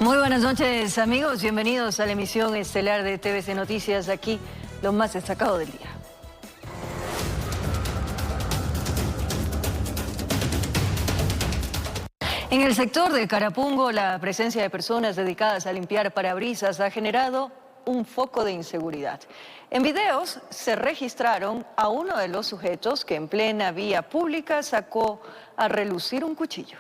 Muy buenas noches, amigos. Bienvenidos a la emisión estelar de TVC Noticias. Aquí lo más destacado del día. En el sector de Carapungo, la presencia de personas dedicadas a limpiar parabrisas ha generado un foco de inseguridad. En videos se registraron a uno de los sujetos que en plena vía pública sacó a relucir un cuchillo.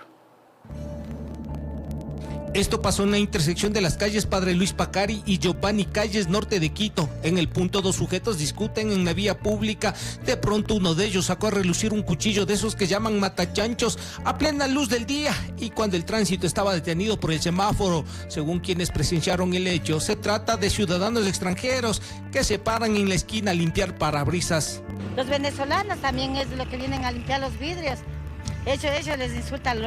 Esto pasó en la intersección de las calles Padre Luis Pacari y Giovanni Calles, norte de Quito. En el punto, dos sujetos discuten en la vía pública. De pronto, uno de ellos sacó a relucir un cuchillo de esos que llaman matachanchos a plena luz del día y cuando el tránsito estaba detenido por el semáforo. Según quienes presenciaron el hecho, se trata de ciudadanos extranjeros que se paran en la esquina a limpiar parabrisas. Los venezolanos también es lo que vienen a limpiar los vidrios. Ellos les insultan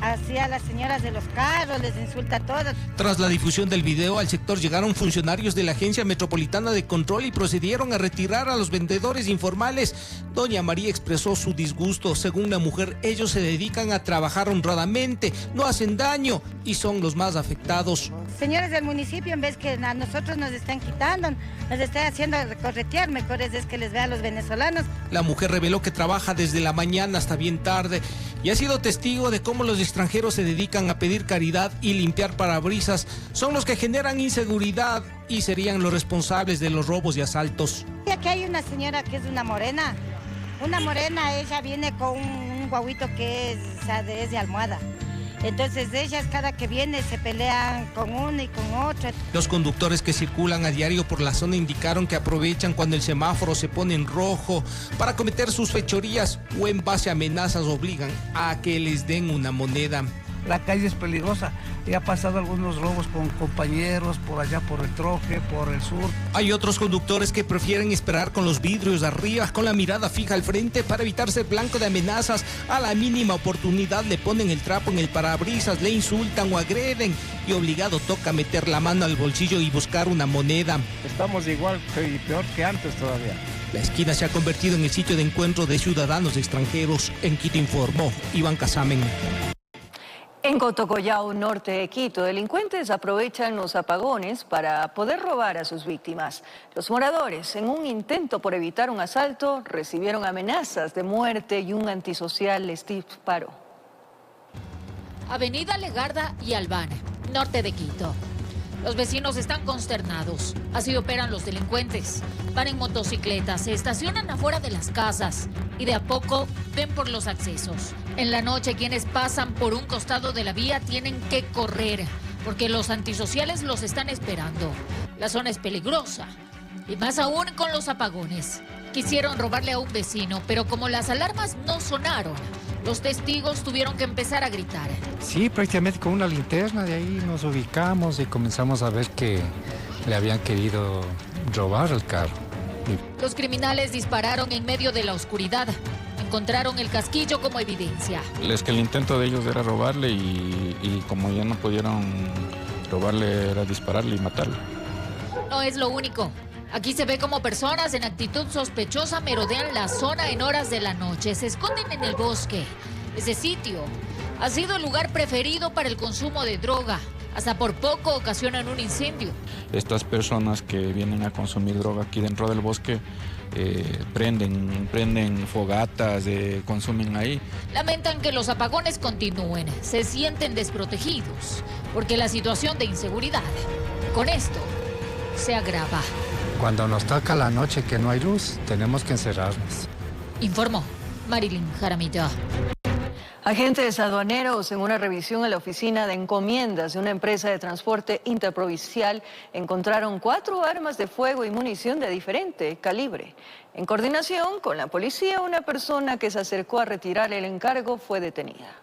así a las señoras de los carros, les insulta a todos. Tras la difusión del video, al sector llegaron funcionarios de la Agencia Metropolitana de Control y procedieron a retirar a los vendedores informales. Doña María expresó su disgusto. Según la mujer, ellos se dedican a trabajar honradamente, no hacen daño y son los más afectados. Señores del municipio, en vez que a nosotros nos están quitando, nos están haciendo corretear, mejor es que les vea a los venezolanos. La mujer reveló que trabaja desde la mañana hasta bien tarde y ha sido testigo de cómo los extranjeros se dedican a pedir caridad y limpiar parabrisas. Son los que generan inseguridad y serían los responsables de los robos y asaltos. Y aquí hay una señora que es una morena, ella viene con un guaguito que es de almohada. Entonces ellas cada que viene se pelean con uno y con otro. Los conductores que circulan a diario por la zona indicaron que aprovechan cuando el semáforo se pone en rojo para cometer sus fechorías o en base a amenazas obligan a que les den una moneda. La calle es peligrosa y ha pasado algunos robos con compañeros por allá, por el Troje, por el sur. Hay otros conductores que prefieren esperar con los vidrios arriba, con la mirada fija al frente para evitar ser blanco de amenazas. A la mínima oportunidad le ponen el trapo en el parabrisas, le insultan o agreden y obligado toca meter la mano al bolsillo y buscar una moneda. Estamos igual y peor que antes todavía. La esquina se ha convertido en el sitio de encuentro de ciudadanos extranjeros. En Quito informó Iván Casamen. En Cotocollao, norte de Quito, delincuentes aprovechan los apagones para poder robar a sus víctimas. Los moradores, en un intento por evitar un asalto, recibieron amenazas de muerte y un antisocial les disparó. Avenida Legarda y Albana, norte de Quito. Los vecinos están consternados. Así operan los delincuentes. Van en motocicletas, se estacionan afuera de las casas y de a poco ven por los accesos. En la noche, quienes pasan por un costado de la vía tienen que correr porque los antisociales los están esperando. La zona es peligrosa y más aún con los apagones. Quisieron robarle a un vecino, pero como las alarmas no sonaron, los testigos tuvieron que empezar a gritar. Sí, prácticamente con una linterna, de ahí nos ubicamos y comenzamos a ver que le habían querido robar el carro. Los criminales dispararon en medio de la oscuridad. Encontraron el casquillo como evidencia. Es que el intento de ellos era robarle y como ya no pudieron robarle, era dispararle y matarle. No es lo único. Aquí se ve como personas en actitud sospechosa merodean la zona en horas de la noche. Se esconden en el bosque. Ese sitio ha sido el lugar preferido para el consumo de droga. Hasta por poco ocasionan un incendio. Estas personas que vienen a consumir droga aquí dentro del bosque prenden fogatas, consumen ahí. Lamentan que los apagones continúen. Se sienten desprotegidos porque la situación de inseguridad con esto se agrava. Cuando nos toca la noche que no hay luz, tenemos que encerrarnos. Informó Marilyn Jaramillo. Agentes aduaneros en una revisión en la oficina de encomiendas de una empresa de transporte interprovincial encontraron 4 armas de fuego y munición de diferente calibre. En coordinación con la policía, una persona que se acercó a retirar el encargo fue detenida.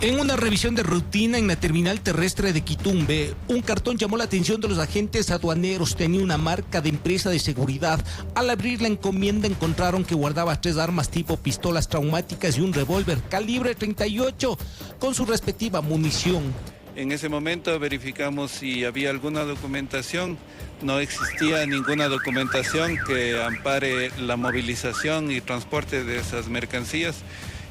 En una revisión de rutina en la terminal terrestre de Quitumbe, un cartón llamó la atención de los agentes aduaneros. Tenía una marca de empresa de seguridad. Al abrir la encomienda encontraron que guardaba 3 armas tipo pistolas traumáticas y un revólver calibre 38 con su respectiva munición. En ese momento verificamos si había alguna documentación. No existía ninguna documentación que ampare la movilización y transporte de esas mercancías.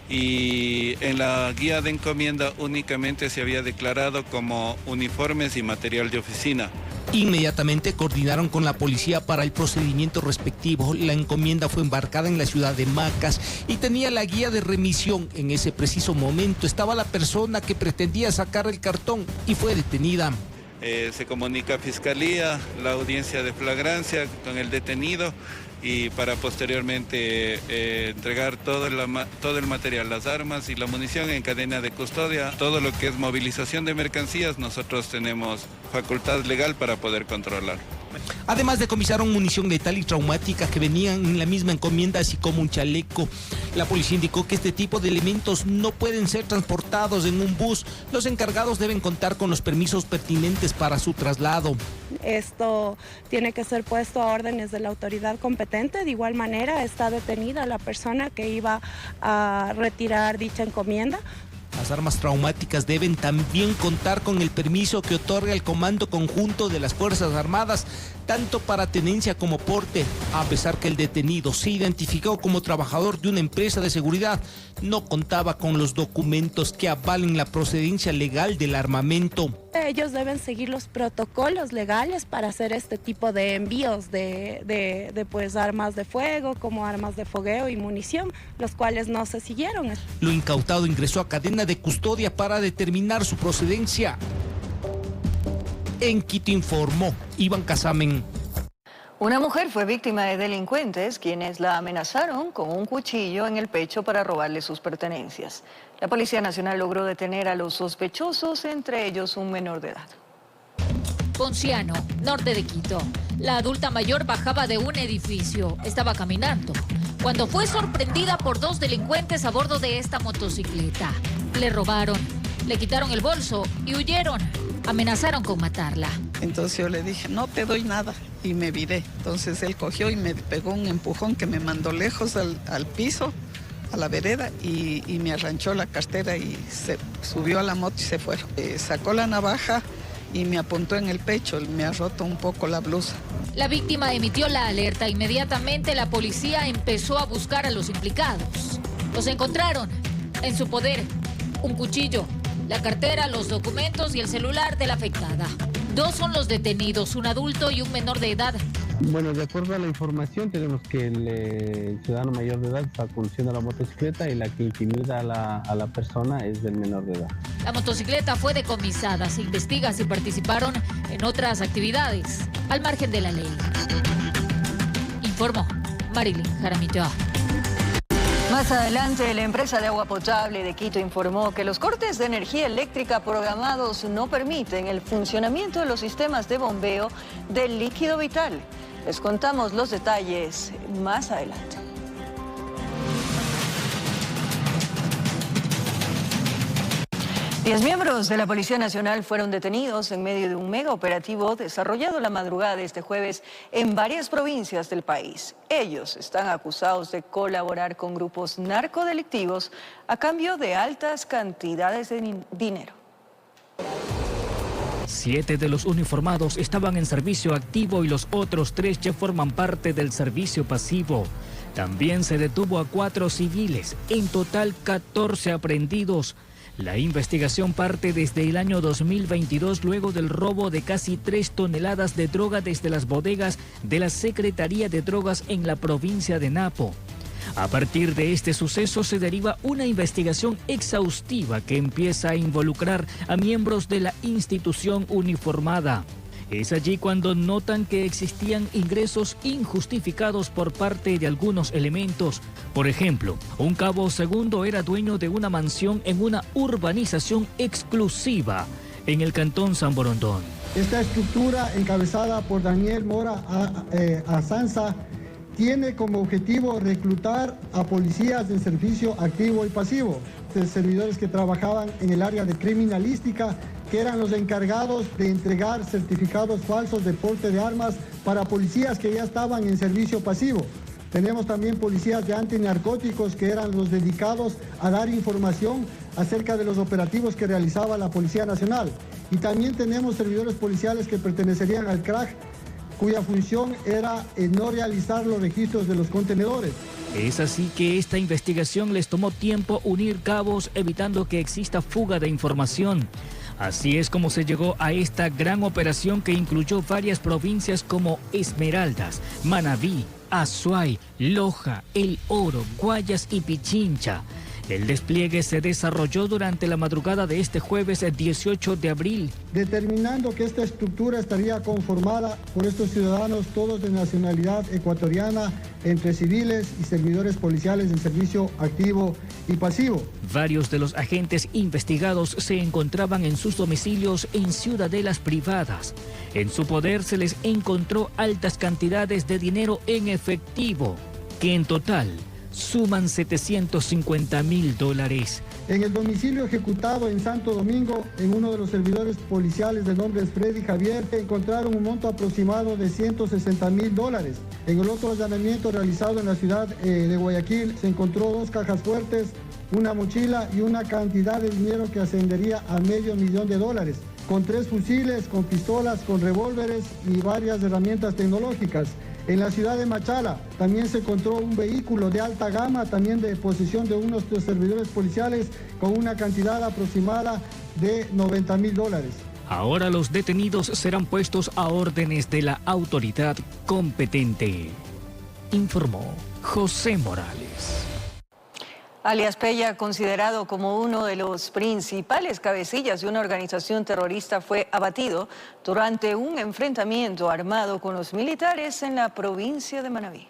Y en la guía de encomienda únicamente se había declarado como uniformes y material de oficina. Inmediatamente coordinaron con la policía para el procedimiento respectivo. La encomienda fue embarcada en la ciudad de Macas y tenía la guía de remisión. En ese preciso momento estaba la persona que pretendía sacar el cartón y fue detenida. Se comunica a Fiscalía, la audiencia de flagrancia con el detenido y para posteriormente entregar todo el material, las armas y la munición en cadena de custodia. Todo lo que es movilización de mercancías, nosotros tenemos facultad legal para poder controlar. Además decomisaron munición letal y traumática que venían en la misma encomienda, así como un chaleco. La policía indicó que este tipo de elementos no pueden ser transportados en un bus. Los encargados deben contar con los permisos pertinentes para su traslado. Esto tiene que ser puesto a órdenes de la autoridad competente. De igual manera está detenida la persona que iba a retirar dicha encomienda. Las armas traumáticas deben también contar con el permiso que otorga el Comando Conjunto de las Fuerzas Armadas, tanto para tenencia como porte. A pesar que el detenido se identificó como trabajador de una empresa de seguridad, no contaba con los documentos que avalen la procedencia legal del armamento. Ellos deben seguir los protocolos legales para hacer este tipo de envíos de pues, armas de fuego, como armas de fogueo y munición, los cuales no se siguieron. Lo incautado ingresó a cadena de custodia para determinar su procedencia. En Quito informó Iván Casamen. Una mujer fue víctima de delincuentes quienes la amenazaron con un cuchillo en el pecho para robarle sus pertenencias. La Policía Nacional logró detener a los sospechosos, entre ellos un menor de edad. Ponciano, norte de Quito. La adulta mayor bajaba de un edificio, estaba caminando, cuando fue sorprendida por dos delincuentes a bordo de esta motocicleta. Le robaron, le quitaron el bolso y huyeron. Amenazaron con matarla. Entonces yo le dije, no te doy nada, y me viré. Entonces él cogió y me pegó un empujón que me mandó lejos al piso, a la vereda, y me arranchó la cartera y se subió a la moto y se fueron. Sacó la navaja y me apuntó en el pecho, me ha roto un poco la blusa. La víctima emitió la alerta. Inmediatamente la policía empezó a buscar a los implicados. Los encontraron en su poder un cuchillo, la cartera, los documentos y el celular de la afectada. Dos son los detenidos, un adulto y un menor de edad. Bueno, de acuerdo a la información, tenemos que el ciudadano mayor de edad está conduciendo la motocicleta y la que intimida a la persona es del menor de edad. La motocicleta fue decomisada. Se investiga si participaron en otras actividades al margen de la ley. Informó Marilyn Jaramillo. Más adelante, la empresa de agua potable de Quito informó que los cortes de energía eléctrica programados no permiten el funcionamiento de los sistemas de bombeo del líquido vital. Les contamos los detalles más adelante. 10 miembros de la Policía Nacional fueron detenidos en medio de un mega operativo desarrollado la madrugada de este jueves en varias provincias del país. Ellos están acusados de colaborar con grupos narcodelictivos a cambio de altas cantidades de dinero. 7 de los uniformados estaban en servicio activo y los otros 3 ya forman parte del servicio pasivo. También se detuvo a 4 civiles, en total 14 aprehendidos. La investigación parte desde el año 2022 luego del robo de casi 3 toneladas de droga desde las bodegas de la Secretaría de Drogas en la provincia de Napo. A partir de este suceso se deriva una investigación exhaustiva que empieza a involucrar a miembros de la institución uniformada. Es allí cuando notan que existían ingresos injustificados por parte de algunos elementos. Por ejemplo, un cabo segundo era dueño de una mansión en una urbanización exclusiva en el cantón San Borondón. Esta estructura, encabezada por Daniel Mora Azanza, tiene como objetivo reclutar a policías de servicio activo y pasivo, de servidores que trabajaban en el área de criminalística, que eran los encargados de entregar certificados falsos de porte de armas para policías que ya estaban en servicio pasivo. Tenemos también policías de antinarcóticos que eran los dedicados a dar información acerca de los operativos que realizaba la Policía Nacional. Y también tenemos servidores policiales que pertenecerían al CRAC, cuya función era no realizar los registros de los contenedores. Es así que esta investigación les tomó tiempo unir cabos, evitando que exista fuga de información. Así es como se llegó a esta gran operación que incluyó varias provincias como Esmeraldas, Manabí, Azuay, Loja, El Oro, Guayas y Pichincha. El despliegue se desarrolló durante la madrugada de este jueves 18 de abril. Determinando que esta estructura estaría conformada por estos ciudadanos, todos de nacionalidad ecuatoriana, entre civiles y servidores policiales en servicio activo y pasivo. Varios de los agentes investigados se encontraban en sus domicilios en ciudadelas privadas. En su poder se les encontró altas cantidades de dinero en efectivo, que en total suman $750.000. En el domicilio ejecutado en Santo Domingo, en uno de los servidores policiales de nombre Freddy Javier, encontraron un monto aproximado de $160.000. En el otro allanamiento realizado en la ciudad de Guayaquil, se encontró 2 cajas fuertes, una mochila y una cantidad de dinero que ascendería a $500,000, con 3 fusiles, con pistolas, con revólveres y varias herramientas tecnológicas. En la ciudad de Machala también se encontró un vehículo de alta gama, también de posesión de unos servidores policiales, con una cantidad aproximada de $90.000. Ahora los detenidos serán puestos a órdenes de la autoridad competente, informó José Morales. Alias Pella, considerado como uno de los principales cabecillas de una organización terrorista, fue abatido durante un enfrentamiento armado con los militares en la provincia de Manabí.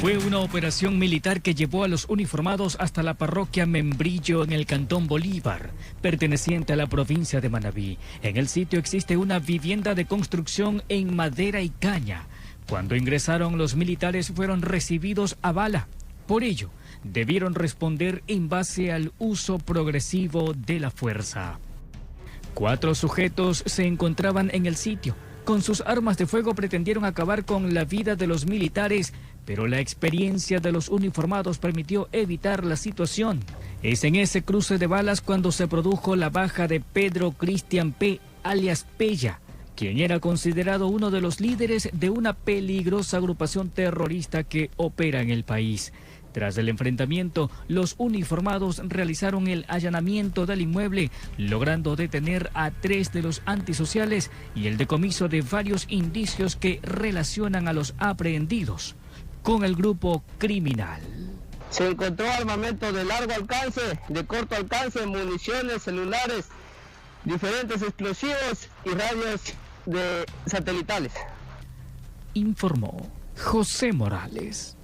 Fue una operación militar que llevó a los uniformados hasta la parroquia Membrillo en el cantón Bolívar, perteneciente a la provincia de Manabí. En el sitio existe una vivienda de construcción en madera y caña. Cuando ingresaron, los militares fueron recibidos a bala. Por ello, debieron responder en base al uso progresivo de la fuerza. 4 sujetos se encontraban en el sitio. Con sus armas de fuego pretendieron acabar con la vida de los militares, pero la experiencia de los uniformados permitió evitar la situación. Es en ese cruce de balas cuando se produjo la baja de Pedro Cristian P., alias Pella, quien era considerado uno de los líderes de una peligrosa agrupación terrorista que opera en el país. Tras el enfrentamiento, los uniformados realizaron el allanamiento del inmueble, logrando detener a 3 de los antisociales y el decomiso de varios indicios que relacionan a los aprehendidos con el grupo criminal. Se encontró armamento de largo alcance, de corto alcance, municiones, celulares, diferentes explosivos y radios satelitales. Informó José Morales.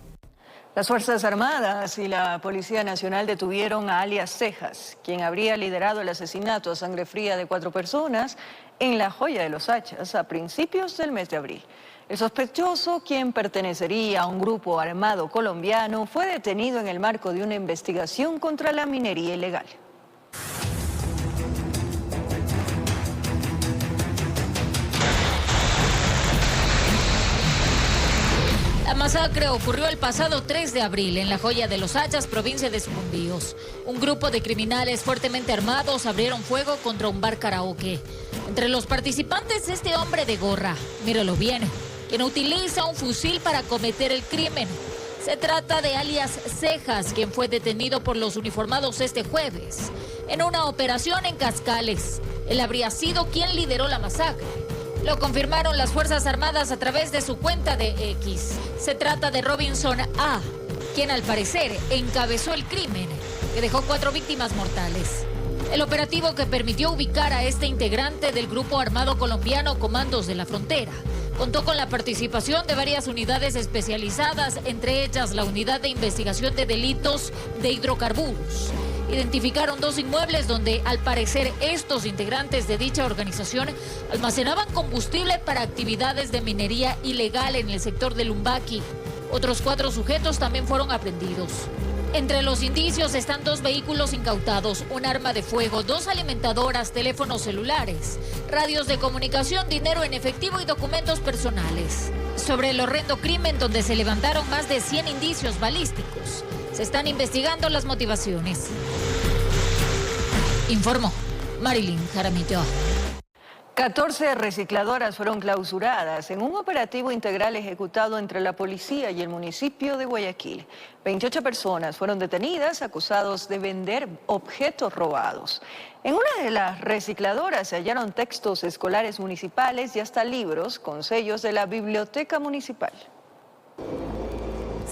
Las Fuerzas Armadas y la Policía Nacional detuvieron a alias Cejas, quien habría liderado el asesinato a sangre fría de 4 personas en La Joya de los Hachas a principios del mes de abril. El sospechoso, quien pertenecería a un grupo armado colombiano, fue detenido en el marco de una investigación contra la minería ilegal. La masacre ocurrió el pasado 3 de abril en La Joya de los Hachas, provincia de Sucumbíos. Un grupo de criminales fuertemente armados abrieron fuego contra un bar karaoke. Entre los participantes, este hombre de gorra, míralo bien, quien utiliza un fusil para cometer el crimen. Se trata de alias Cejas, quien fue detenido por los uniformados este jueves en una operación en Cascales. Él habría sido quien lideró la masacre. Lo confirmaron las Fuerzas Armadas a través de su cuenta de X. Se trata de Robinson A., quien al parecer encabezó el crimen, que dejó 4 víctimas mortales. El operativo que permitió ubicar a este integrante del grupo armado colombiano Comandos de la Frontera contó con la participación de varias unidades especializadas, entre ellas la Unidad de Investigación de Delitos de Hidrocarburos. Identificaron 2 inmuebles donde, al parecer, estos integrantes de dicha organización almacenaban combustible para actividades de minería ilegal en el sector de Lumbaqui. Otros 4 sujetos también fueron aprehendidos. Entre los indicios están 2 vehículos incautados, un arma de fuego, 2 alimentadoras, teléfonos celulares, radios de comunicación, dinero en efectivo y documentos personales. Sobre el horrendo crimen, donde se levantaron más de 100 indicios balísticos, Se están investigando las motivaciones. Informó Marilyn Jaramillo. 14 recicladoras fueron clausuradas en un operativo integral ejecutado entre la policía y el municipio de Guayaquil. 28 personas fueron detenidas acusados de vender objetos robados. En una de las recicladoras se hallaron textos escolares municipales y hasta libros con sellos de la biblioteca municipal.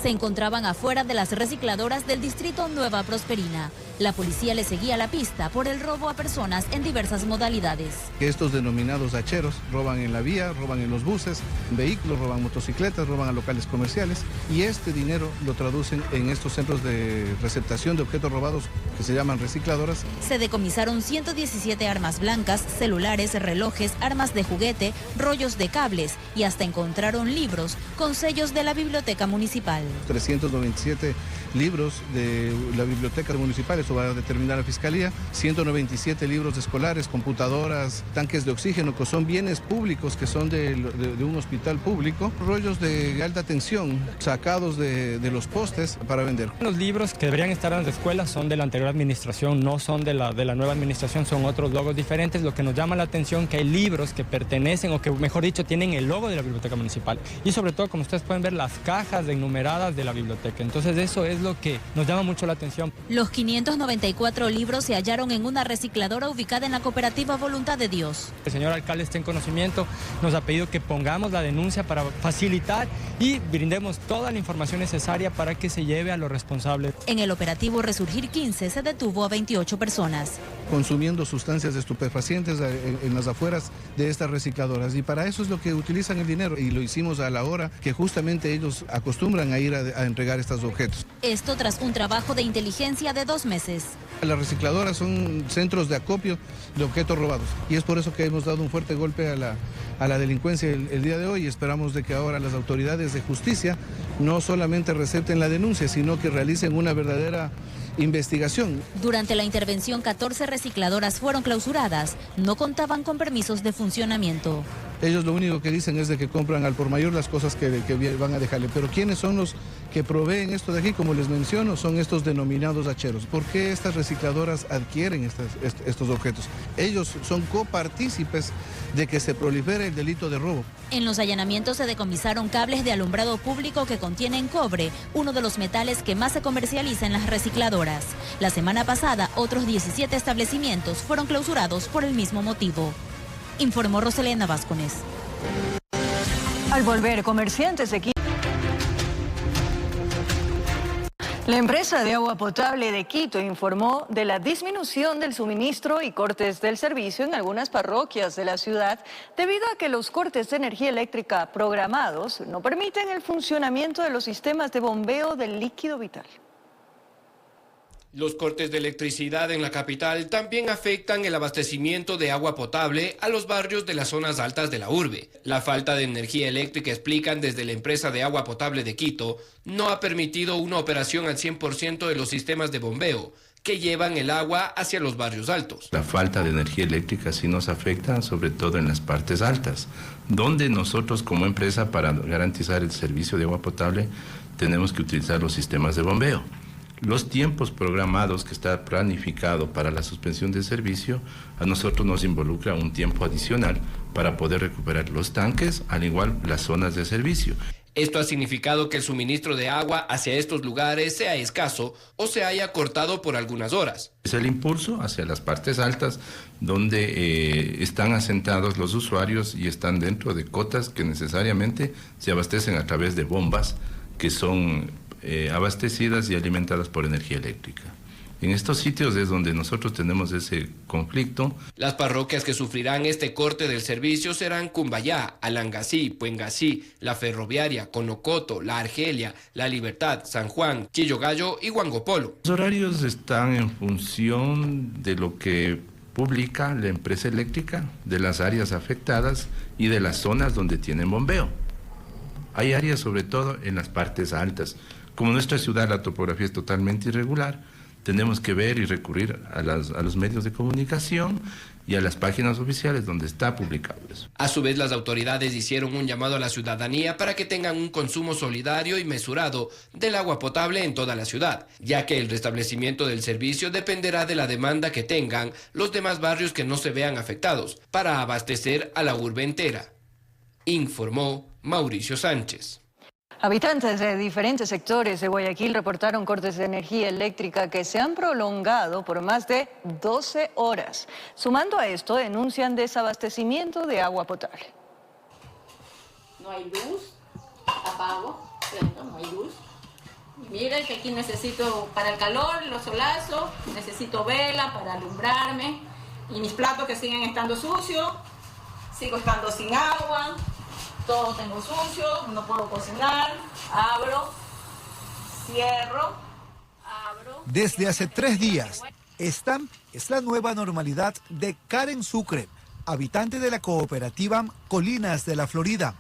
Se encontraban afuera de las recicladoras del distrito Nueva Prosperina. La policía le seguía la pista por el robo a personas en diversas modalidades. Estos denominados hacheros roban en la vía, roban en los buses, vehículos, roban motocicletas, roban a locales comerciales y este dinero lo traducen en estos centros de receptación de objetos robados que se llaman recicladoras. Se decomisaron 117 armas blancas, celulares, relojes, armas de juguete, rollos de cables y hasta encontraron libros con sellos de la biblioteca municipal. 397 libros de la biblioteca municipal, eso va a determinar la fiscalía, 197 libros escolares, computadoras, tanques de oxígeno, que son bienes públicos, que son de un hospital público, rollos de alta tensión sacados de los postes para vender. Los libros que deberían estar en las escuelas son de la anterior administración, no son de la nueva administración, son otros logos diferentes. Lo que nos llama la atención es que hay libros que pertenecen, o que mejor dicho, tienen el logo de la biblioteca municipal. Y sobre todo, como ustedes pueden ver, las cajas enumeradas de la biblioteca. Entonces eso es lo que nos llama mucho la atención. Los 594 libros se hallaron en una recicladora ubicada en la cooperativa Voluntad de Dios. El señor alcalde está en conocimiento, nos ha pedido que pongamos la denuncia para facilitar y brindemos toda la información necesaria para que se lleve a los responsables. En el operativo Resurgir 15 se detuvo a 28 personas. Consumiendo sustancias estupefacientes en las afueras de estas recicladoras y para eso es lo que utilizan el dinero y lo hicimos a la hora que justamente ellos acostumbran a ir a entregar estos objetos. Esto tras un trabajo de inteligencia de 2 meses. Las recicladoras son centros de acopio de objetos robados y es por eso que hemos dado un fuerte golpe a la delincuencia el día de hoy y esperamos de que ahora las autoridades de justicia no solamente recepten la denuncia, sino que realicen una verdadera investigación. Durante la intervención, 14 recicladoras fueron clausuradas. No contaban con permisos de funcionamiento. Ellos lo único que dicen es de que compran al por mayor las cosas que van a dejarle. Pero ¿quiénes son los que proveen esto de aquí? Como les menciono, son estos denominados hacheros. ¿Por qué estas recicladoras adquieren estos objetos? Ellos son copartícipes de que se prolifere el delito de robo. En los allanamientos se decomisaron cables de alumbrado público que contienen cobre, uno de los metales que más se comercializa en las recicladoras. La semana pasada, otros 17 establecimientos fueron clausurados por el mismo motivo. Informó Roselena Vázquez. Al volver, comerciantes de Quito. La empresa de agua potable de Quito informó de la disminución del suministro y cortes del servicio en algunas parroquias de la ciudad debido a que los cortes de energía eléctrica programados no permiten el funcionamiento de los sistemas de bombeo del líquido vital. Los cortes de electricidad en la capital también afectan el abastecimiento de agua potable a los barrios de las zonas altas de la urbe. La falta de energía eléctrica, explican desde la empresa de agua potable de Quito, no ha permitido una operación al 100% de los sistemas de bombeo que llevan el agua hacia los barrios altos. La falta de energía eléctrica sí nos afecta, sobre todo en las partes altas, donde nosotros como empresa, para garantizar el servicio de agua potable, tenemos que utilizar los sistemas de bombeo. Los tiempos programados que está planificado para la suspensión del servicio, a nosotros nos involucra un tiempo adicional para poder recuperar los tanques, al igual las zonas de servicio. Esto ha significado que el suministro de agua hacia estos lugares sea escaso o se haya cortado por algunas horas. Es el impulso hacia las partes altas, donde están asentados los usuarios y están dentro de cotas que necesariamente se abastecen a través de bombas que son abastecidas y alimentadas por energía eléctrica. En estos sitios es donde nosotros tenemos ese conflicto. Las parroquias que sufrirán este corte del servicio serán Cumbayá, Alangací, Puengací, La Ferroviaria, Conocoto, La Argelia, La Libertad, San Juan, Chillogallo y Huangopolo. Los horarios están en función de lo que publica la empresa eléctrica, de las áreas afectadas y de las zonas donde tienen bombeo. Hay áreas sobre todo en las partes altas. Como nuestra ciudad, la topografía es totalmente irregular, tenemos que ver y recurrir a los medios de comunicación y a las páginas oficiales donde está publicado eso. A su vez, las autoridades hicieron un llamado a la ciudadanía para que tengan un consumo solidario y mesurado del agua potable en toda la ciudad, ya que el restablecimiento del servicio dependerá de la demanda que tengan los demás barrios que no se vean afectados para abastecer a la urbe entera, informó Mauricio Sánchez. Habitantes de diferentes sectores de Guayaquil reportaron cortes de energía eléctrica que se han prolongado por más de 12 horas. Sumando a esto, denuncian desabastecimiento de agua potable. No hay luz, apago, ¿cierto? No hay luz. Miren que aquí necesito para el calor, los solazos, necesito vela para alumbrarme. Y mis platos que siguen estando sucios, sigo estando sin agua. Todo tengo sucio, no puedo cocinar, abro, cierro, abro. Desde hace 3 días, esta es la nueva normalidad de Karen Sucre, habitante de la cooperativa Colinas de la Florida,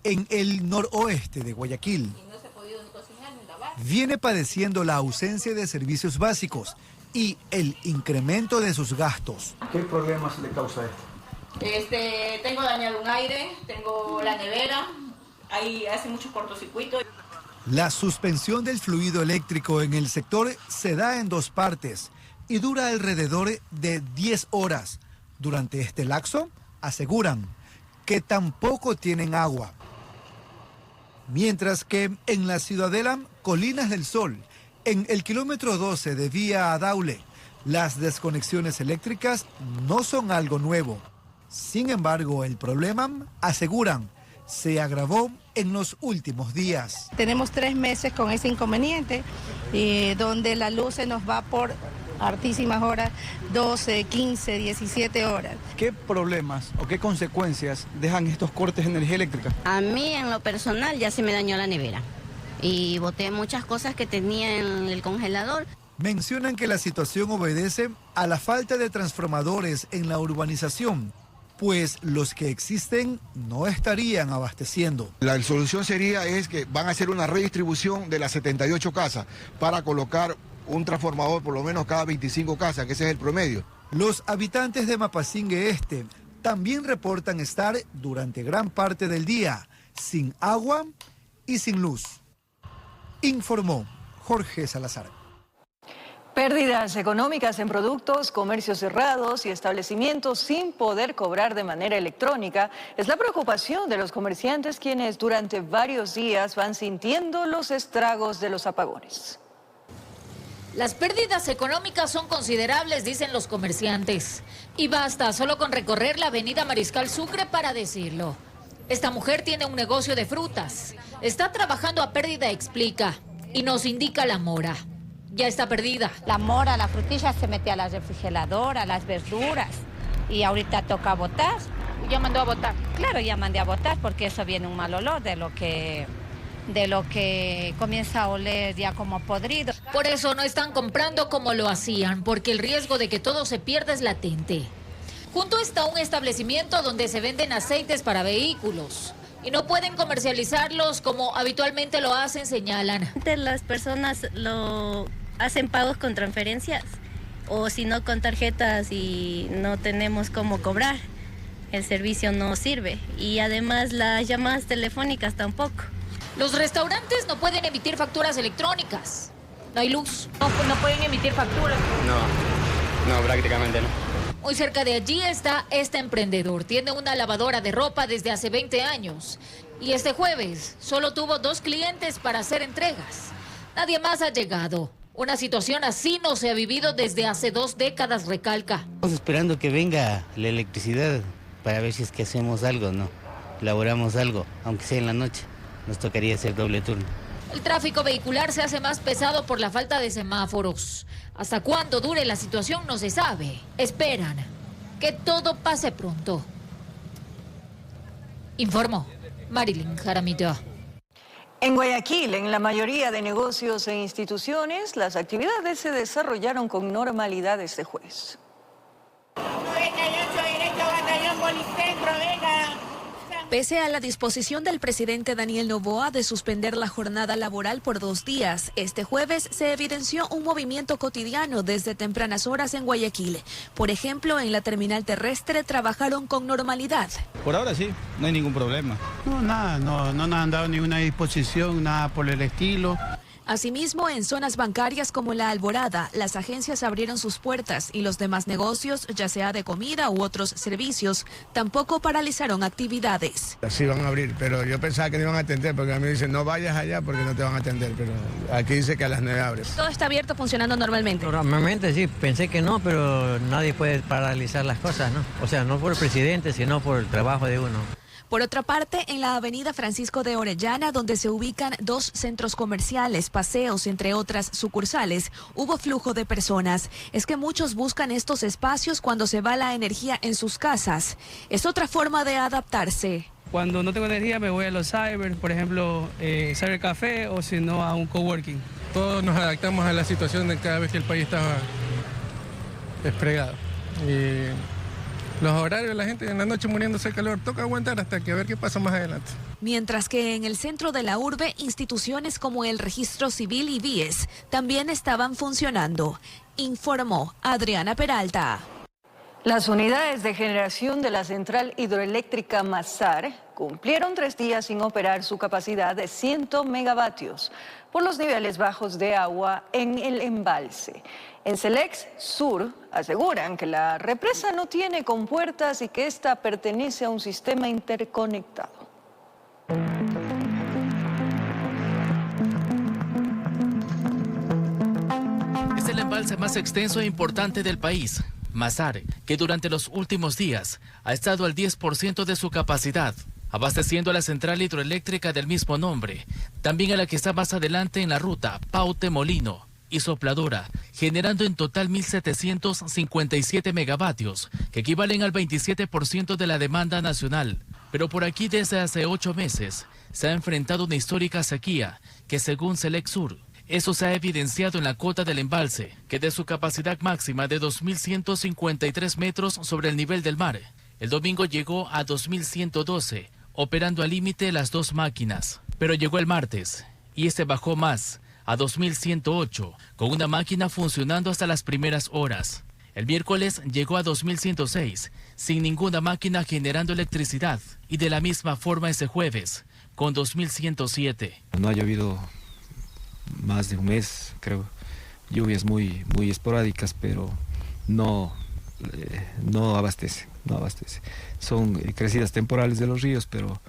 en el noroeste de Guayaquil. Viene padeciendo la ausencia de servicios básicos y el incremento de sus gastos. ¿Qué problemas le causa esto? Tengo dañado un aire, tengo la nevera, ahí hace muchos cortocircuitos. La suspensión del fluido eléctrico en el sector se da en 2 partes y dura alrededor de 10 horas. Durante este lapso, aseguran que tampoco tienen agua. Mientras que en la ciudadela Colinas del Sol, en el kilómetro 12 de vía a Daule, las desconexiones eléctricas no son algo nuevo. Sin embargo, el problema, aseguran, se agravó en los últimos días. Tenemos 3 meses con ese inconveniente, donde la luz se nos va por hartísimas horas, 12, 15, 17 horas. ¿Qué problemas o qué consecuencias dejan estos cortes de energía eléctrica? A mí, en lo personal, ya se me dañó la nevera y boté muchas cosas que tenía en el congelador. Mencionan que la situación obedece a la falta de transformadores en la urbanización, pues los que existen no estarían abasteciendo. La solución es que van a hacer una redistribución de las 78 casas para colocar un transformador por lo menos cada 25 casas, que ese es el promedio. Los habitantes de Mapasingue Este también reportan estar durante gran parte del día sin agua y sin luz. Informó Jorge Salazar. Pérdidas económicas en productos, comercios cerrados y establecimientos sin poder cobrar de manera electrónica es la preocupación de los comerciantes, quienes durante varios días van sintiendo los estragos de los apagones. Las pérdidas económicas son considerables, dicen los comerciantes. Y basta solo con recorrer la avenida Mariscal Sucre para decirlo. Esta mujer tiene un negocio de frutas. Está trabajando a pérdida, explica, y nos indica la mora. Ya está perdida. La mora, la frutilla se mete a la refrigeradora, las verduras. Y ahorita toca botar. ¿Ya mandó a botar? Claro, ya mandé a botar porque eso viene un mal olor de lo que comienza a oler ya como podrido. Por eso no están comprando como lo hacían, porque el riesgo de que todo se pierda es latente. Junto está un establecimiento donde se venden aceites para vehículos. Y no pueden comercializarlos como habitualmente lo hacen, señalan. Las personas lo hacen pagos con transferencias o si no con tarjetas y no tenemos cómo cobrar. El servicio no sirve y además las llamadas telefónicas tampoco. Los restaurantes no pueden emitir facturas electrónicas. No hay luz. No pueden emitir facturas. No, prácticamente no. Muy cerca de allí está este emprendedor. Tiene una lavadora de ropa desde hace 20 años. Y este jueves solo tuvo 2 clientes para hacer entregas. Nadie más ha llegado. Una situación así no se ha vivido desde hace 2 décadas, recalca. Estamos esperando que venga la electricidad para ver si es que hacemos algo, ¿no? Elaboramos algo, aunque sea en la noche. Nos tocaría hacer doble turno. El tráfico vehicular se hace más pesado por la falta de semáforos. Hasta cuándo dure la situación no se sabe. Esperan que todo pase pronto. Informó Marilyn Jaramillo. En Guayaquil, en la mayoría de negocios e instituciones, las actividades se desarrollaron con normalidad este jueves. 98 directo, batallón Policentro, venga. Pese a la disposición del presidente Daniel Noboa de suspender la jornada laboral por 2 días, este jueves se evidenció un movimiento cotidiano desde tempranas horas en Guayaquil. Por ejemplo, en la terminal terrestre trabajaron con normalidad. Por ahora sí, no hay ningún problema. No, nada, no nos han dado ninguna disposición, nada por el estilo. Asimismo, en zonas bancarias como La Alborada, las agencias abrieron sus puertas y los demás negocios, ya sea de comida u otros servicios, tampoco paralizaron actividades. Sí van a abrir, pero yo pensaba que no iban a atender, porque a mí dicen no vayas allá porque no te van a atender, pero aquí dice que a las 9 abren. ¿Todo está abierto, funcionando normalmente? Normalmente sí, pensé que no, pero nadie puede paralizar las cosas, ¿no? O sea, no por el presidente, sino por el trabajo de uno. Por otra parte, en la avenida Francisco de Orellana, donde se ubican 2 centros comerciales, paseos, entre otras sucursales, hubo flujo de personas. Es que muchos buscan estos espacios cuando se va la energía en sus casas. Es otra forma de adaptarse. Cuando no tengo energía me voy a los cyber, por ejemplo, Cyber Café o si no a un coworking. Todos nos adaptamos a la situación de cada vez que el país estaba desplegado. Los horarios de la gente en la noche muriéndose de calor, toca aguantar hasta que a ver qué pasa más adelante. Mientras que en el centro de la urbe, instituciones como el Registro Civil y BIES también estaban funcionando, informó Adriana Peralta. Las unidades de generación de la central hidroeléctrica Mazar cumplieron 3 días sin operar su capacidad de 100 megavatios por los niveles bajos de agua en el embalse. En Selex Sur aseguran que la represa no tiene compuertas y que esta pertenece a un sistema interconectado. Es el embalse más extenso e importante del país, Mazar, que durante los últimos días ha estado al 10% de su capacidad, abasteciendo a la central hidroeléctrica del mismo nombre, también a la que está más adelante en la ruta, Paute-Molino y Sopladora, generando en total 1.757 megavatios, que equivalen al 27% de la demanda nacional. Pero por aquí desde hace 8 meses se ha enfrentado una histórica sequía que, según Selexur, eso se ha evidenciado en la cota del embalse, que de su capacidad máxima de 2.153 metros sobre el nivel del mar, el domingo llegó a 2.112, operando al límite las 2 máquinas. Pero llegó el martes y este bajó más, a 2.108, con una máquina funcionando hasta las primeras horas. El miércoles llegó a 2.106, sin ninguna máquina generando electricidad, y de la misma forma ese jueves, con 2.107. No ha llovido más de un mes, creo. Lluvias muy esporádicas, pero no abastece. Son crecidas temporales de los ríos, pero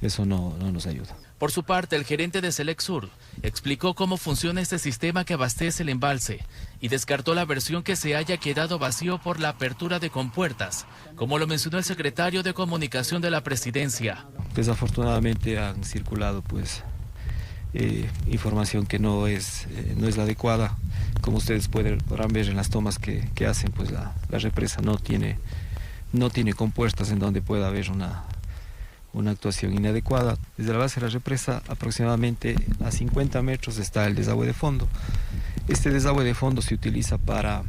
eso no nos ayuda. Por su parte, el gerente de Selexur explicó cómo funciona este sistema que abastece el embalse y descartó la versión que se haya quedado vacío por la apertura de compuertas, como lo mencionó el secretario de Comunicación de la Presidencia. Desafortunadamente han circulado información que no es la adecuada. Como ustedes podrán ver en las tomas que hacen, pues la represa no tiene compuertas en donde pueda haber una actuación inadecuada. Desde la base de la represa, aproximadamente a 50 metros está el desagüe de fondo. Este desagüe de fondo se utiliza para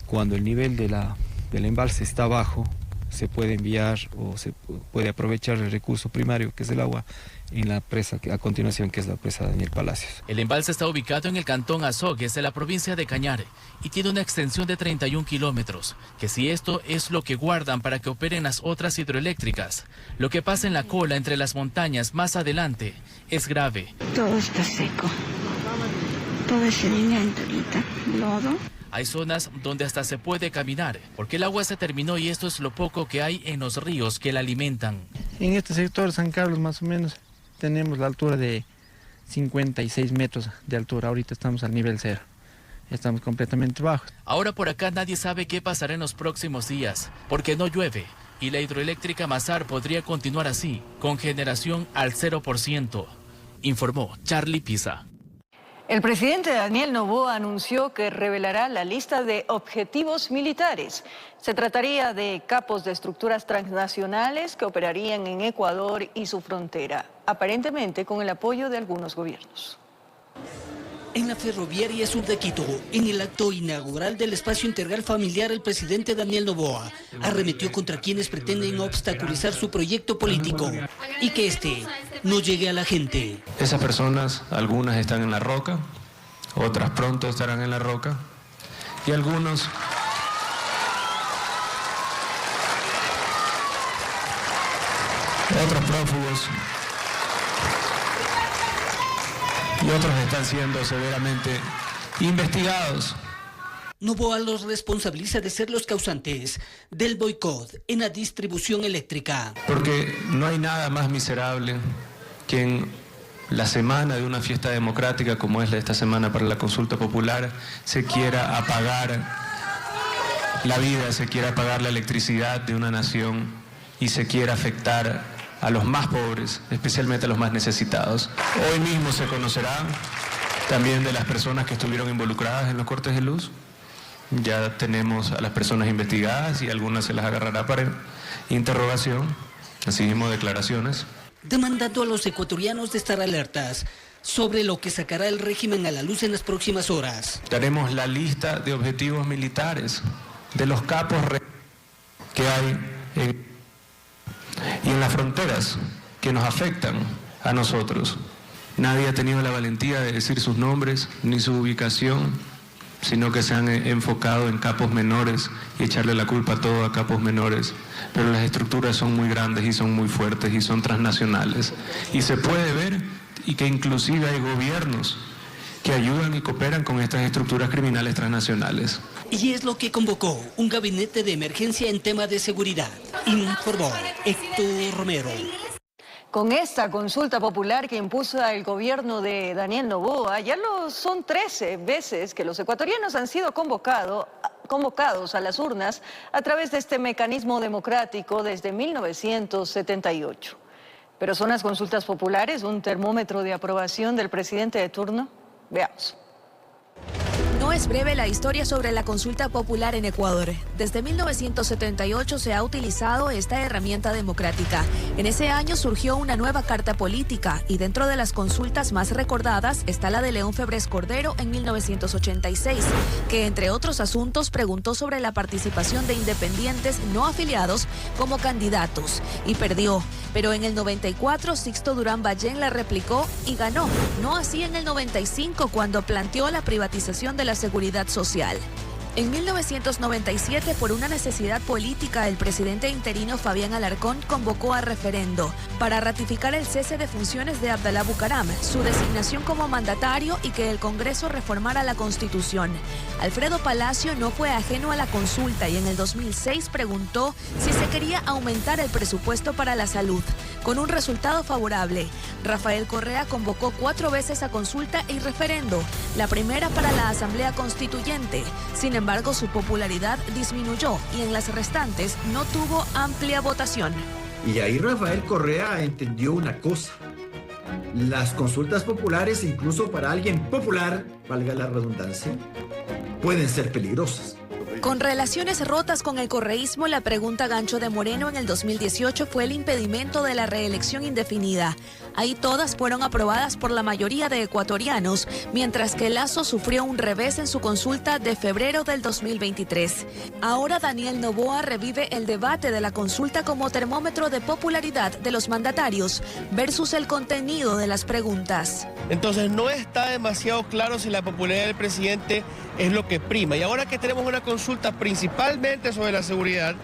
cuando el nivel del embalse está bajo, se puede enviar o se puede aprovechar el recurso primario, que es el agua, en la presa a continuación, que es la presa Daniel Palacios. El embalse está ubicado en el cantón Azogues de la provincia de Cañar y tiene una extensión de 31 kilómetros, que si esto es lo que guardan para que operen las otras hidroeléctricas, lo que pasa en la cola entre las montañas más adelante es grave. Todo está seco, todo es sedimento ahorita, lodo. Hay zonas donde hasta se puede caminar, porque el agua se terminó y esto es lo poco que hay en los ríos que la alimentan. En este sector, San Carlos, más o menos, tenemos la altura de 56 metros de altura. Ahorita estamos al nivel 0. Estamos completamente bajos. Ahora por acá nadie sabe qué pasará en los próximos días, porque no llueve y la hidroeléctrica Mazar podría continuar así, con generación al 0%, informó Charlie Pisa. El presidente Daniel Noboa anunció que revelará la lista de objetivos militares. Se trataría de capos de estructuras transnacionales que operarían en Ecuador y su frontera, aparentemente con el apoyo de algunos gobiernos. En la ferroviaria sur de Quito, en el acto inaugural del espacio integral familiar, el presidente Daniel Noboa arremetió contra quienes pretenden obstaculizar su proyecto político y que este no llegue a la gente. Esas personas, algunas están en La Roca, otras pronto estarán en La Roca y algunos otros prófugos y otros están siendo severamente investigados. Noboa los responsabiliza de ser los causantes del boicot en la distribución eléctrica. Porque no hay nada más miserable que en la semana de una fiesta democrática como es esta semana para la consulta popular se quiera apagar la vida, se quiera apagar la electricidad de una nación y se quiera afectar a los más pobres, especialmente a los más necesitados. Hoy mismo se conocerá también de las personas que estuvieron involucradas en los cortes de luz. Ya tenemos a las personas investigadas y algunas se las agarrará para interrogación, así mismo declaraciones. Demandando a los ecuatorianos de estar alertas sobre lo que sacará el régimen a la luz en las próximas horas. Daremos la lista de objetivos militares de los capos que hay y en las fronteras que nos afectan a nosotros. Nadie ha tenido la valentía de decir sus nombres ni su ubicación, sino que se han enfocado en capos menores y echarle la culpa a todo a capos menores. Pero las estructuras son muy grandes y son muy fuertes y son transnacionales. Y se puede ver y que inclusive hay gobiernos que ayudan y cooperan con estas estructuras criminales transnacionales. Y es lo que convocó un gabinete de emergencia en tema de seguridad, informó Héctor Romero. Con esta consulta popular que impuso el gobierno de Daniel Noboa, ya son 13 veces que los ecuatorianos han sido convocados a las urnas a través de este mecanismo democrático desde 1978. Pero ¿son las consultas populares un termómetro de aprobación del presidente de turno? Veamos. No es breve la historia sobre la consulta popular en Ecuador. Desde 1978 se ha utilizado esta herramienta democrática. En ese año surgió una nueva carta política y dentro de las consultas más recordadas está la de León Febres Cordero en 1986, que entre otros asuntos preguntó sobre la participación de independientes no afiliados como candidatos y perdió. Pero en el 94 Sixto Durán Ballén la replicó y ganó. No así en el 95 cuando planteó la privatización de la seguridad social. En 1997, por una necesidad política, el presidente interino Fabián Alarcón convocó a referendo para ratificar el cese de funciones de Abdalá Bucaram, su designación como mandatario y que el Congreso reformara la Constitución. Alfredo Palacio no fue ajeno a la consulta y en el 2006 preguntó si se quería aumentar el presupuesto para la salud. Con un resultado favorable, Rafael Correa convocó 4 veces a consulta y referendo, la primera para la Asamblea Constituyente. Sin embargo, su popularidad disminuyó y en las restantes no tuvo amplia votación. Y ahí Rafael Correa entendió una cosa. Las consultas populares, incluso para alguien popular, valga la redundancia, pueden ser peligrosas. Con relaciones rotas con el correísmo, la pregunta gancho de Moreno en el 2018 fue el impedimento de la reelección indefinida. Ahí todas fueron aprobadas por la mayoría de ecuatorianos, mientras que Lasso sufrió un revés en su consulta de febrero del 2023. Ahora Daniel Noboa revive el debate de la consulta como termómetro de popularidad de los mandatarios versus el contenido de las preguntas. Entonces no está demasiado claro si la popularidad del presidente es lo que prima. Y ahora que tenemos una consulta principalmente sobre la seguridad,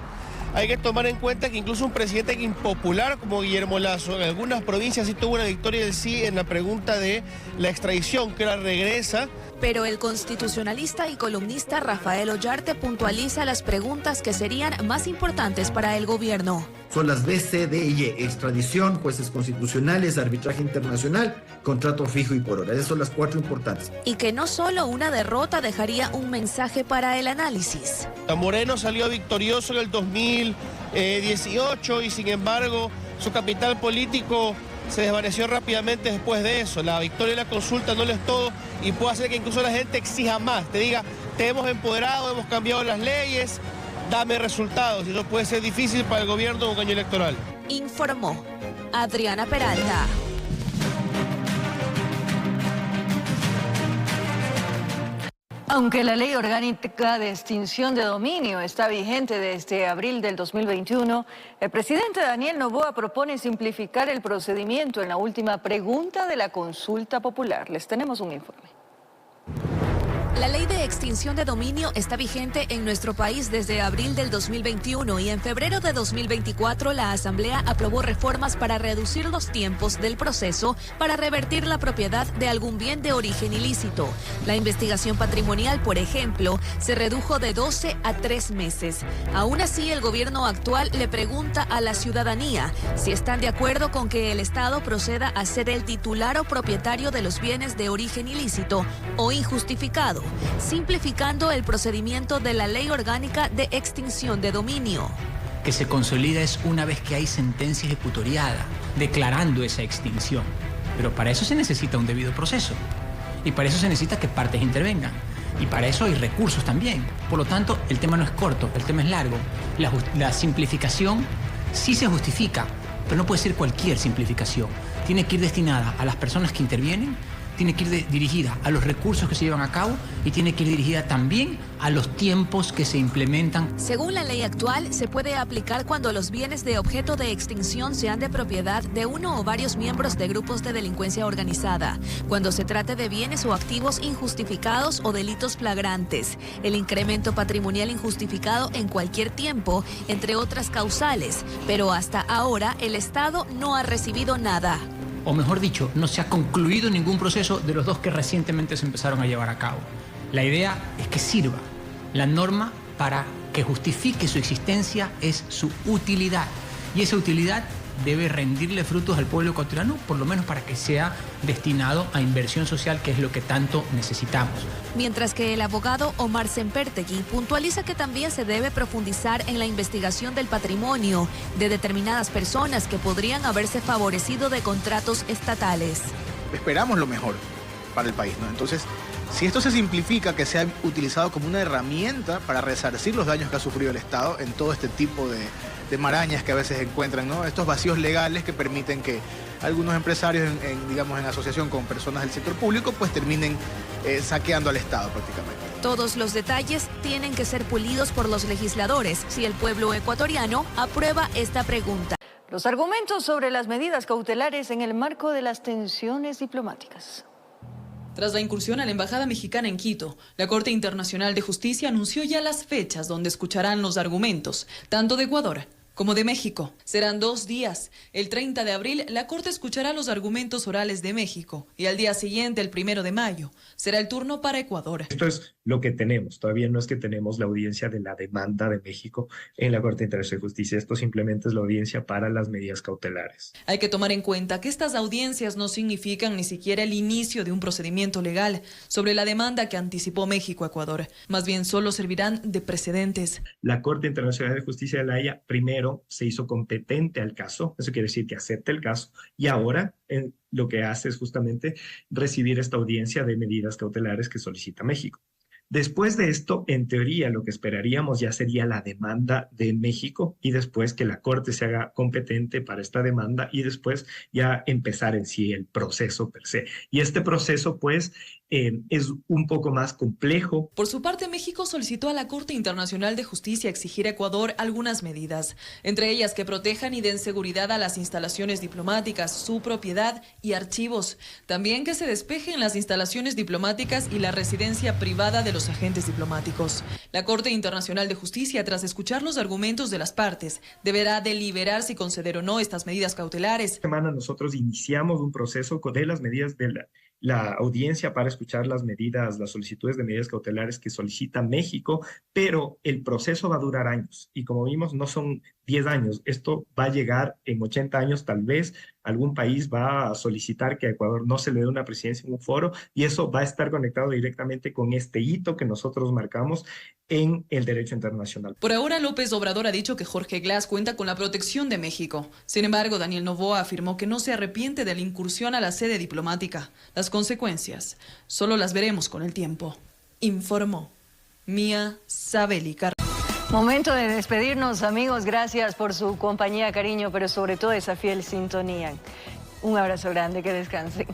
hay que tomar en cuenta que incluso un presidente impopular como Guillermo Lasso en algunas provincias sí tuvo una victoria del sí en la pregunta de la extradición, que ahora regresa. Pero el constitucionalista y columnista Rafael Ollarte puntualiza las preguntas que serían más importantes para el gobierno. Son las BCDY, extradición, jueces constitucionales, arbitraje internacional, contrato fijo y por hora. Esas son las 4 importantes. Y que no solo una derrota dejaría un mensaje para el análisis. Moreno salió victorioso en el 2018 y sin embargo su capital político se desvaneció rápidamente después de eso. La victoria de la consulta no lo es todo y puede hacer que incluso la gente exija más, te diga, te hemos empoderado, hemos cambiado las leyes, dame resultados. Y eso puede ser difícil para el gobierno en un año electoral. Informó Adriana Peralta. Aunque la ley orgánica de extinción de dominio está vigente desde abril del 2021, el presidente Daniel Noboa propone simplificar el procedimiento en la última pregunta de la consulta popular. Les tenemos un informe. La ley de extinción de dominio está vigente en nuestro país desde abril del 2021 y en febrero de 2024 la Asamblea aprobó reformas para reducir los tiempos del proceso para revertir la propiedad de algún bien de origen ilícito. La investigación patrimonial, por ejemplo, se redujo de 12 a 3 meses. Aún así, el gobierno actual le pregunta a la ciudadanía si están de acuerdo con que el Estado proceda a ser el titular o propietario de los bienes de origen ilícito o injustificado, simplificando el procedimiento de la Ley Orgánica de Extinción de Dominio. Que se consolida es una vez que hay sentencia ejecutoriada, declarando esa extinción. Pero para eso se necesita un debido proceso. Y para eso se necesita que partes intervengan. Y para eso hay recursos también. Por lo tanto, el tema no es corto, el tema es largo. La simplificación sí se justifica, pero no puede ser cualquier simplificación. Tiene que ir destinada a las personas que intervienen, tiene que ir dirigida a los recursos que se llevan a cabo y tiene que ir dirigida también a los tiempos que se implementan. Según la ley actual, se puede aplicar cuando los bienes de objeto de extinción sean de propiedad de uno o varios miembros de grupos de delincuencia organizada, cuando se trate de bienes o activos injustificados o delitos flagrantes, el incremento patrimonial injustificado en cualquier tiempo, entre otras causales, pero hasta ahora el Estado no ha recibido nada. O mejor dicho, no se ha concluido ningún proceso de los dos que recientemente se empezaron a llevar a cabo. La idea es que sirva. La norma para que justifique su existencia es su utilidad. Y esa utilidad debe rendirle frutos al pueblo ecuatoriano, por lo menos para que sea destinado a inversión social, que es lo que tanto necesitamos. Mientras que el abogado Omar Sempertegui puntualiza que también se debe profundizar en la investigación del patrimonio de determinadas personas que podrían haberse favorecido de contratos estatales. Esperamos lo mejor para el país, ¿no? Entonces, si esto se simplifica, que sea utilizado como una herramienta para resarcir los daños que ha sufrido el Estado en todo este tipo de marañas que a veces encuentran, ¿no? Estos vacíos legales que permiten que algunos empresarios, digamos, en asociación con personas del sector público, pues terminen saqueando al Estado prácticamente. Todos los detalles tienen que ser pulidos por los legisladores si el pueblo ecuatoriano aprueba esta pregunta. Los argumentos sobre las medidas cautelares en el marco de las tensiones diplomáticas. Tras la incursión a la Embajada Mexicana en Quito, la Corte Internacional de Justicia anunció ya las fechas donde escucharán los argumentos, tanto de Ecuador como de México. Serán 2 días. El 30 de abril, la Corte escuchará los argumentos orales de México y al día siguiente, el 1 de mayo, será el turno para Ecuador. Esto es lo que tenemos. Todavía no es que tenemos la audiencia de la demanda de México en la Corte Internacional de Justicia. Esto simplemente es la audiencia para las medidas cautelares. Hay que tomar en cuenta que estas audiencias no significan ni siquiera el inicio de un procedimiento legal sobre la demanda que anticipó México a Ecuador. Más bien solo servirán de precedentes. La Corte Internacional de Justicia de La Haya primero se hizo competente al caso, eso quiere decir que acepta el caso, y ahora lo que hace es justamente recibir esta audiencia de medidas cautelares que solicita México. Después de esto, en teoría, lo que esperaríamos ya sería la demanda de México y después que la Corte se haga competente para esta demanda y después ya empezar en sí el proceso per se. Y este proceso, pues, es un poco más complejo. Por su parte, México solicitó a la Corte Internacional de Justicia exigir a Ecuador algunas medidas, entre ellas que protejan y den seguridad a las instalaciones diplomáticas, su propiedad y archivos. También que se despejen las instalaciones diplomáticas y la residencia privada de los agentes diplomáticos. La Corte Internacional de Justicia, tras escuchar los argumentos de las partes, deberá deliberar si conceder o no estas medidas cautelares. Esta semana nosotros iniciamos un proceso de las medidas de la audiencia para escuchar las solicitudes de medidas cautelares que solicita México, pero el proceso va a durar años y como vimos no son 10 años, esto va a llegar en 80 años tal vez, algún país va a solicitar que a Ecuador no se le dé una presidencia en un foro y eso va a estar conectado directamente con este hito que nosotros marcamos en el derecho internacional. Por ahora, López Obrador ha dicho que Jorge Glass cuenta con la protección de México. Sin embargo, Daniel Noboa afirmó que no se arrepiente de la incursión a la sede diplomática. Las consecuencias solo las veremos con el tiempo, informó Mía Sabeli. Momento de despedirnos, amigos. Gracias por su compañía, cariño, pero sobre todo esa fiel sintonía. Un abrazo grande, que descansen.